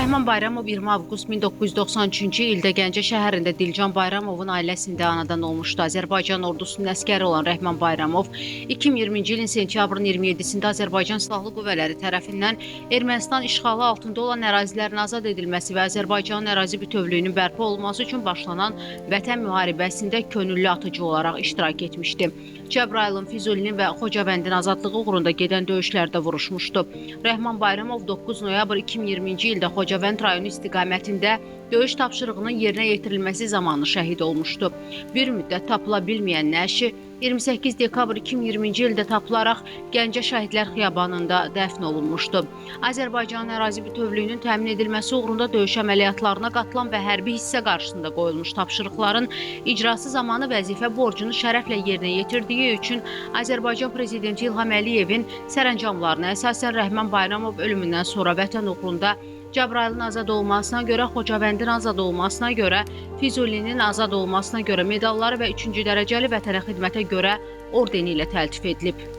Rəhman Bayramov 20 avqust 1993-cü ildə Gəncə şəhərində Dilcan Bayramovun ailəsində anadan olmuşdu. Azərbaycan ordusunun əskəri olan Rəhman Bayramov 2020-ci ilin sentyabrın 27-sində Azərbaycan Silahlı Qüvvələri tərəfindən Ermənistan işğalı altında olan ərazilərin azad edilməsi və Azərbaycanın ərazi bütövlüyünün bərpa olunması üçün başlanan Vətən müharibəsində könüllü atıcı olaraq iştirak etmişdi. Cəbrayılın, Füzulinin və Xocavəndin azadlığı uğrunda gedən döyüşlərdə vuruşmuşdu. Rəhman Bayramov 9 noyabr 2020-ci ildə Xocavənd rayonu istiqamətində döyüş tapşırığının yerinə yetirilməsi zamanı şəhid olmuşdu. Bir müddət tapıla bilməyən nəşi 28 dekabr 2020-ci ildə tapılaraq Gəncə Şəhidlər Xiyabanında dəfn olunmuşdu. Azərbaycanın ərazi bütövlüyünün təmin edilməsi uğrunda döyüş əməliyyatlarına qatılan və hərbi hissə qarşısında qoyulmuş tapşırıqların icrası zamanı vəzifə borcunu şərəflə yerinə yetirdiyi üçün Azərbaycan Prezidenti İlham Əliyevin sərəncamlarına əsasən Rəhman Bayramov ölümündən sonra vətən uğrunda Cəbrayılın azad olmasına görə, Xocavəndin azad olmasına görə, Füzulinin azad olmasına görə medalları və 3-cü dərəcəli vətənə xidmətə görə ordeni ilə təltif edilib.